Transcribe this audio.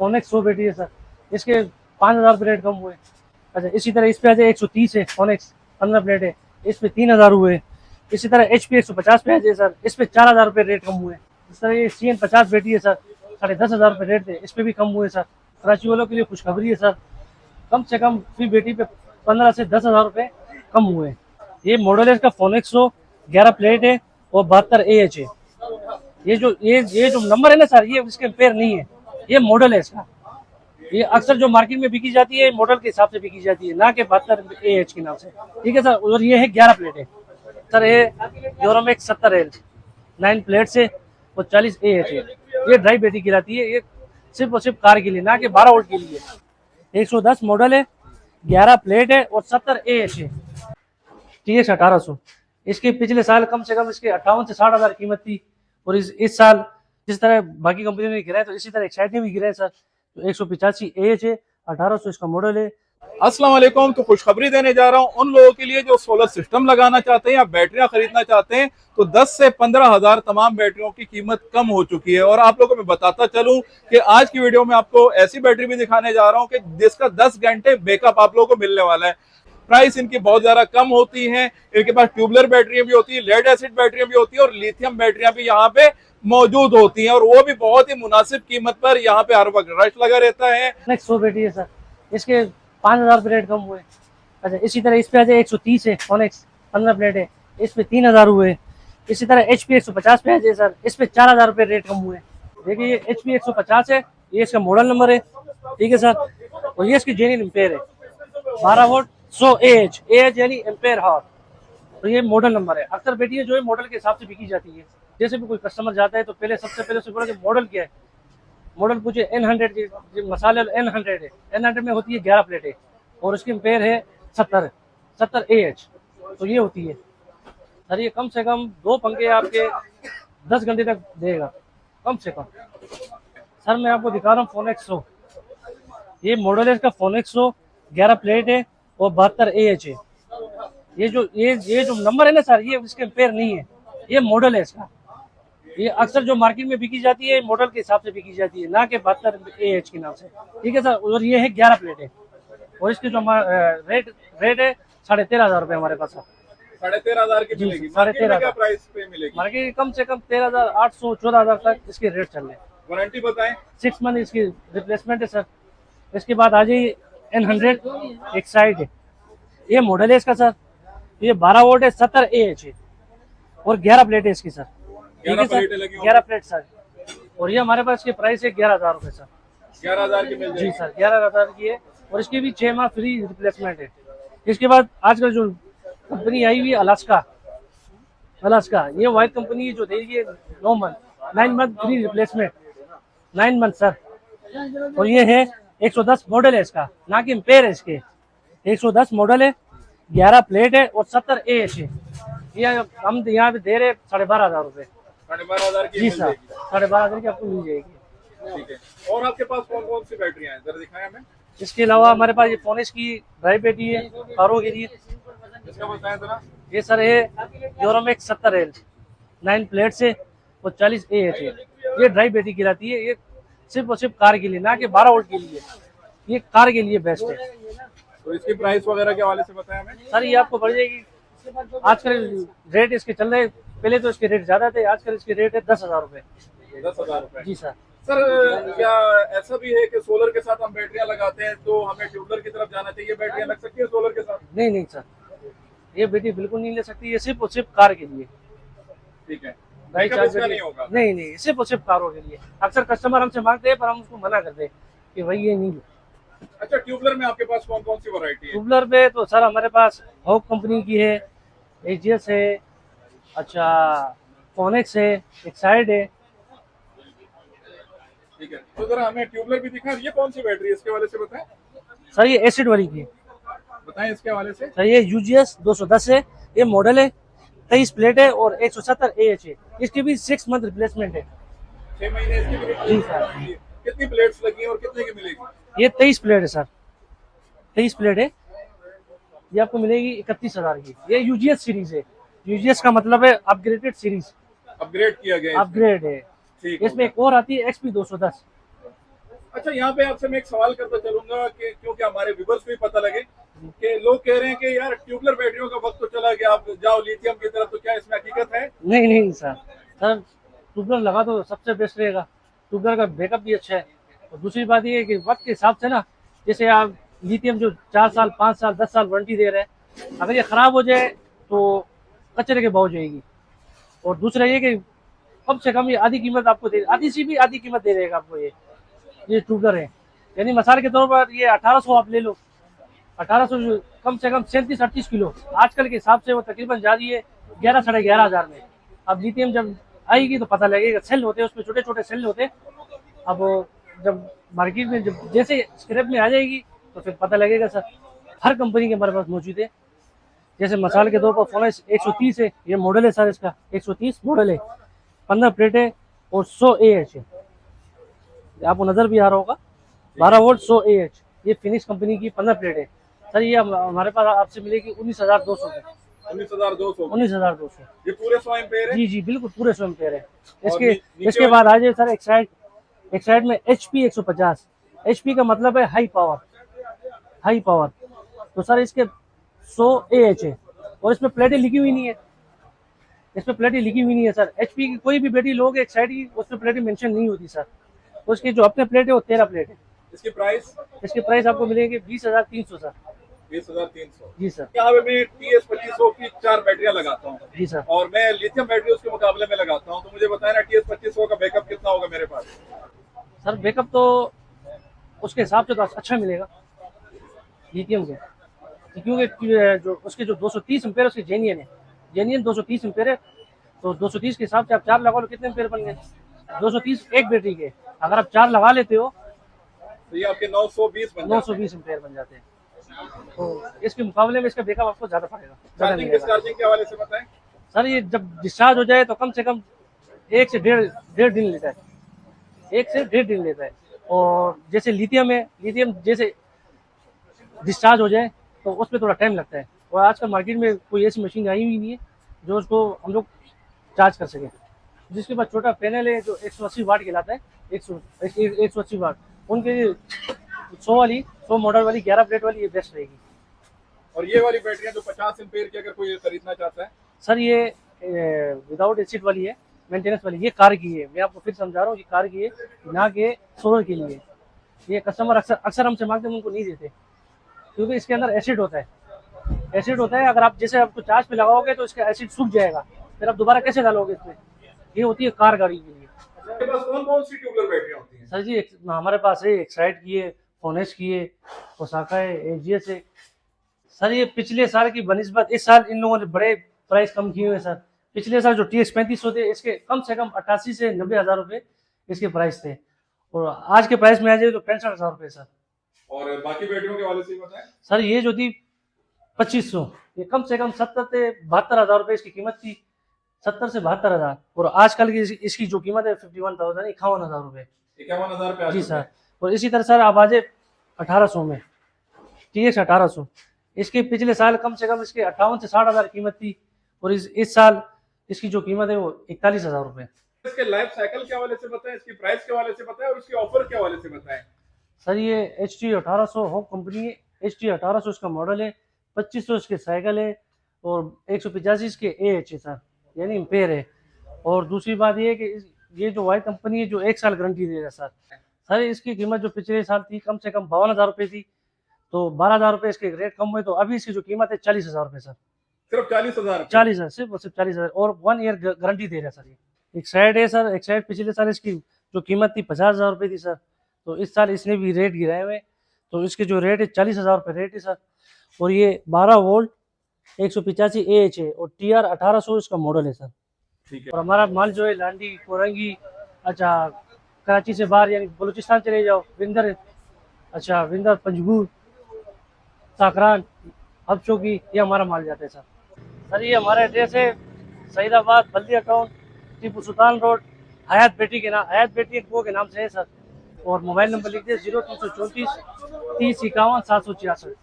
Phoenix 100 battery है sir, इसके 5000 रुपये रेट कम हुए। अच्छा, इसी तरह इस पे आ जाए 130 है फोनेक्स 15 प्लेट है, इस पे 3000 हुए। इसी तरह HP 150 पे आ जाए सर, इस पे 4000 रुपये रेट कम हुए। इस तरह ये CN 50 बैटरी है सर, 10,500 रुपये रेट थे, इस पे भी कम हुए सर। कराची वालों के लिए खुशखबरी है सर, कम से कम फ्री बैटरी पे 15 से 10,000 रुपये कम हुए। ये मॉडल है इसका फोनेक्स 11 प्लेट है और 72AH है। ये जो नंबर है ना सर, ये इसके एम्पेयर नहीं है, ये मॉडल है इसका। ये अक्सर जो मार्केट में बिकी जाती है मॉडल के हिसाब से बिकी जाती है, ना कि 72AH के नाम से। ठीक है सर, और ये है 11 प्लेट है सर। ये यूरोमैक्स 70L 9 प्लेट से और 40AH है। ये ड्राई बैटरी गिराती है, ये सिर्फ और सिर्फ कार के लिए, ना कि 12 वोल्ट के लिए। 110 मॉडल है, 11 प्लेट है और 70AH है। TX 1800, इसके पिछले साल कम से कम इसके 58 से 60,000 कीमत थी, और इस साल जिस तरह बाकी कंपनियों ने गिराया तो इसी तरह एक्साइड ने भी गिराया सर। तो 185AH है, 1800 इसका मॉडल है। अस्सलाम वालेकुम। तो खुशखबरी देने जा रहा हूं उन लोगों के लिए जो सोलर सिस्टम लगाना चाहते हैं या बैटरियां खरीदना चाहते हैं। तो 10 से 15,000 तमाम बैटरियों की कीमत कम हो चुकी है। और आप लोगों को मैं बताता चलूं कि आज की वीडियो में आपको ऐसी बैटरी भी दिखाने जा रहा हूं कि जिसका 10 घंटे बैकअप आप लोगों को मिलने वाला है। प्राइस इनकी बहुत ज्यादा कम होती है। इनके पास ट्यूबलर बैटरियां भी होती है, लेड एसिड बैटरियां भी होती है और लिथियम बैटरियां भी यहाँ पे मौजूद होती हैं, और वो भी बहुत ही मुनासिब कीमत पर। यहाँ पे हर वक्त रश लगा रहता है। 100 बैटरी है सर, इसके 5000 रुपये रेट कम हुए। अच्छा, इसी तरह इस पे आ जाए 130 है फोनेक्स 15 प्लेट है, इस पे 3000 हुए। इसी तरह HP 150 पे आ जाए सर, इस पे 4000 रुपये रेट कम हुए। देखिए ये HP 150 है, ये इसका मॉडल नंबर है। ठीक है सर, और ये इसकी जेन्युइन एम्पेयर है 12 वोल्ट 100AH यानी एम्पेयर हावर। तो ये मॉडल नंबर है। अक्सर बैटरियाँ जो है मॉडल के हिसाब से बिकी जाती है। जैसे भी कोई कस्टमर जाता है तो पहले सबसे पहले उससे बोला कि मॉडल क्या है, मॉडल पूछे N100 मसाले N100 है, N100 में होती है 11 प्लेटें और उसकी एम्पेयर है 70AH। तो ये होती है सर। ये कम से कम 2 पंखे आपके 10 घंटे तक देगा कम से कम। सर मैं आपको दिखा रहा हूँ फोनेक्स 100, ये मॉडल है इसका फोनेक्स 100 11 प्लेट है और 72AH है। ये जो नंबर है ना सर, ये इसके एम्पेयर नहीं है, ये मॉडल है इसका। ये अक्सर जो मार्केट में बिकी जाती है मॉडल के हिसाब से बिकी जाती है, ना कि 72AH के नाम से। ठीक है सर, और ये है 11 प्लेट है और इसके जो रेट है 13,500 रुपये हमारे पास। 13,500 की मिलेगी। 13,500 प्राइस पे मिलेगी। मार्केट कम से कम 13,800 14,000 तक इसके रेट चल रहे हैं। वारंटी बताएं। 6 मंथ इसकी रिप्लेसमेंट है सर। इसके बाद आ जाइए N100 एक साइड है, ये मॉडल है इसका सर। ये 12 वोल्ट है 70AH है और 11 प्लेट है इसकी सर। ठीक है सर, 11 प्लेट सर। और ये हमारे पास इसकी प्राइस है 11,000 रुपये सर। 11,000 की मिल जाएगी। जी सर, 11,000 की है और इसकी भी 6 माह फ्री रिप्लेसमेंट है। इसके बाद आजकल जो कंपनी आई हुई है अलास्का, ये वाइट कंपनी जो दे रही है 9 month free replacement, 9 month sir. और ये है 110 मॉडल है इसका, ना कि एम्पेयर है इसके। 110 मॉडल है, 11 प्लेट है और 70AH है। ये हम यहाँ पे दे रहे 12,500 रुपये। 12,500 की जी सर, 12,500 की आपको मिल जाएगी। ठीक है। और आपके पास कौन कौन सी बैटरियां हैं, जरा दिखाएं हमें। इसके अलावा हमारे पास ये फोनेक्स की ड्राई बैटरी है कारों के लिए। इसका बताएं जरा। ये सर है यूरोमैक्स 70L 9 प्लेट से और 40AH है। ये ड्राई बैटरी गिराती है, ये सिर्फ और सिर्फ कार के लिए, ना कि 12 वोल्ट के लिए। ये कार के लिए बेस्ट है। तो इसकी प्राइस वगैरह के हवाले से बताएं हमें। सर ये आपको पड़ जाएगी, आजकल रेट इसके चल रहे, पहले तो इसके रेट ज्यादा थे, आजकल इसके रेट है 10,000 रुपये। 10,000 रुपए। जी सर। सर क्या ऐसा भी है कि सोलर के साथ हम बैटरियां लगाते हैं तो हमें ट्यूबलर की तरफ जाना चाहिए, बैटरियां लग सकती है सोलर के साथ? नहीं सर, ये बैटरी बिल्कुल नहीं ले सकती, ये सिर्फ और सिर्फ कार के लिए। ठीक है, नहीं होगा। नहीं, सिर्फ और सिर्फ कारों के लिए। अक्सर कस्टमर हमसे मांगते हैं पर हम उसको मना करते हैं कि भाई ये नहीं। अच्छा, ट्यूबलर में आपके पास कौन कौन सी वैरायटी है? ट्यूबलर पे तो सर हमारे पास हॉक कंपनी की है, AGS है, अच्छा फोनेक्स है, एक्साइड है। ठीक है, तो जरा हमें ट्यूबलर भी दिखा। ये कौन सी बैटरी है, इसके हवाले से बताएं। सर ये एसिड वाली की बताएं इसके हवाले से। सर। ये UGS 210 है, ये मॉडल है, 23 प्लेट है और 170AH है। इसकी भी 6 मंथ रिप्लेसमेंट है। 6 महीने इसकी भी जी सर। कितनी प्लेट्स लगी हैं और कितने की मिलेगी? ये 23 प्लेट है सर, 23 प्लेट है। ये आपको मिलेगी 31,000 की। ये UGS सीरीज है, UGS का मतलब है अपग्रेडेड सीरीज, अपग्रेड किया गया, अपग्रेड है। ठीक। इसमें एक और आती है XP 210, अच्छा, यहाँ पे आपसे मैं एक सवाल करता चलूंगा कि क्योंकि हमारे व्यूअर्स को भी पता लगे कि लोग कह रहे हैं कि यार ट्यूबलर बैटरियों का वक्त तो चला गया, आप जाओ लिथियम की तरफ, तो क्या इसमें हकीकत है? नहीं नहीं सर, ट्यूबलर लगा तो सबसे बेस्ट रहेगा। ट्यूबलर का बैकअप भी अच्छा है। और दूसरी बात ये है कि वक्त के हिसाब से ना, जैसे आप लिथियम जो 4 साल 5 साल 10 साल वारंटी दे रहे हैं, अगर ये ख़राब हो जाए तो कचरे के भाव जाएगी। और दूसरा ये कि कम से कम ये आधी कीमत आपको दे, आधी से भी आधी कीमत दे देगा आपको ये ट्यूबलर है। यानी मिसाल के तौर पर ये 1800 आप ले लो, 1800 कम से कम 37-38 किलो आजकल के हिसाब से वो तकरीबन जा रही है 11-11.5 हज़ार में। अब लिथियम जब आएगी तो पता लगेगा। सेल होते हैं उसमें, छोटे छोटे सेल होते हैं। अब जब मार्केट में जब जैसे स्क्रैप में आ जाएगी तो फिर पता लगेगा सर। हर कंपनी के हमारे पास मौजूद है। जैसे मिसाल के तौर पर फोनेस 130 है, ये मॉडल है सर, इसका 130 मॉडल है, 15 प्लेट है और 100 AH है। आपको नज़र भी आ रहा होगा, 12 वोल्ट 100 AH, ये फिनिक्स कंपनी की 15 प्लेट है सर। ये हमारे पास आपसे मिलेगी 19,200 की। 19,200? 19,200 ये पूरे 100 एम्पेयर है? जी जी बिल्कुल पूरे 100 एम्पेयर है। और इसके बाद आ जाए सर एक साइड में HP 150। HP का मतलब है हाई पावर। तो सर इसके 100 AH है और इसमें प्लेटें लिखी हुई नहीं है। इसमें प्लेटें लिखी हुई नहीं है सर। HP की कोई भी बैटरी लोगे एक साइड की, उसमें प्लेटें मेंशन नहीं होती सर। उसकी जो अपने प्लेट है वो 13 प्लेट है। इसकी प्राइस आपको मिलेगी 20,300 सर। 20,300? जी सर। यहाँ पे मैं TS 2500 की 4 बैटरियां लगाता हूँ जी सर। और मैं लिथियम बैटरी उसके मुकाबले में लगाता हूँ, तो मुझे बताया ना TS 2500 का बैकअप कितना होगा मेरे पास? सर बैकअप तो उसके हिसाब से तो अच्छा मिलेगा लिथियम के, क्योंकि जो उसके जो 230 एम्पेयर उसके जेन्युइन 230 एम्पेयर है। तो 230 के हिसाब से आप 4 लगा लो, कितने एम्पेयर बन गए? 230 एक बैटरी के। अगर आप 4 लगा लेते हो तो ये आपके 920 एम्पेयर बन जाते हैं। तो इसके मुकाबले में इसका बैकअप आपको ज़्यादा पड़ेगा। चार्जिंग डिस्चार्जिंग के हवाले से बताएं सर। ये जब डिस्चार्ज हो जाए तो कम से कम 1 से डेढ़ दिन लेता है। 1 से डेढ़ दिन लेता है। और जैसे लिथियम है, लिथियम जैसे डिस्चार्ज हो जाए तो उसमें थोड़ा टाइम लगता है। और आजकल मार्केट में कोई ऐसी मशीन आई हुई नहीं है जो उसको हम लोग चार्ज कर सकें। जिसके पास छोटा पैनल है जो 180 वाट कहलाता है, 180 वाट, उनके लिए 100 मॉडल वाली 11 प्लेट वाली ये बेस्ट रहेगी। और ये वाली बैटरियां जो 50 एम्पेयर की अगर कोई खरीदना चाहता है? सर ये विदाउट एसिड वाली है, मेंटेनेंस वाली। ये कार की है, मैं आपको फिर समझा रहा हूँ, ये कार की है, ना कि सोलर के लिए। ये कस्टमर अक्सर हमसे मांगते हैं, उनको नहीं देते क्योंकि इसके अंदर एसिड होता है। अगर आप जैसे आपको चार्ज पे लगाओगे तो इसका एसिड सूख जाएगा, फिर आप दोबारा कैसे डालोगे इसमें? ये होती है कार गाड़ी के लिए। आपके पास कौन सी ट्यूबलर बैटरियां होती हैं? सर जी हमारे पास है एक्साइड की है, फोनेस की है, ओसाका है, AGS है। सर ये पिछले साल की बनिस्बत इस साल इन लोगों ने बड़े प्राइस कम किए हुए सर। पिछले साल जो TX 3500 थे, इसके कम से कम 88 से 90 हज़ार रुपये इसके प्राइस थे, और आज के प्राइस में आ जाए तो 65,000 रुपये सर। और बाकी बैटरियों के हवाले से बताएं सर। ये जो थी 2500, ये कम से कम 70 से 72 हज़ार रुपये इसकी कीमत थी, 70 से 72 हज़ार। और आजकल की इसकी जो कीमत है 51,000, 51 हज़ार रुपये। 51,000 पे जी सर। और इसी तरह सर आप आ जाए 1800 में, TX 1800, इसके पिछले साल कम से कम इसके 58 से 60 हज़ार कीमत थी, और इस साल इसकी जो कीमत है वो 41 हज़ार रुपये। इसके लाइफ साइकिल के हवाले से बताएं, इसकी प्राइस के हवाले से बताएं और इसकी ऑफर के हवाले से बताएं। सर ये HT 1800 होप कंपनी है, HT 1800 इसका मॉडल है, 2500 इसके साइकिल है, और 185 इसके AH है सर, यानी एम्पेयर है। और दूसरी बात ये है कि ये जो वाई कंपनी है जो 1 साल गारंटी देगा सर। इसकी कीमत जो पिछले साल थी कम से कम 52 हज़ार रुपये थी, तो 12 हज़ार रुपये इसके रेट कम हुए, तो अभी इसकी जो कीमत है 40 हज़ार रुपये सर। सिर्फ 40,000? 40 हज़ार, सिर्फ 40 हज़ार, और 1 ईयर गारंटी दे रहा है सर। ये एक साइड है सर, एक साइड पिछले साल इसकी जो कीमत थी 50 हज़ार रुपये थी सर, तो इस साल इसने भी रेट गिराए हुए, तो इसके जो रेट है 40 हज़ार रुपये रेट है सर। और ये 12 वोल्ट 185 AH है, और TR 1800 इसका मॉडल है सर। ठीक है। और हमारा माल जो है लांडी, कोरंगी, अच्छा कराची से बाहर यानी बलूचिस्तान चले जाओ, विंदर, अच्छा विंदर, पंजगूर, साकरान, हबचौकी, ये हमारा माल जाता है सर। सर ये हमारा एड्रेस है सईदाबाद, बल्दिया टाउन, टीपू सुल्तान रोड, हयात बेटी के नाम से है सर। और मोबाइल नंबर लिख दिए 0334 30 51 766।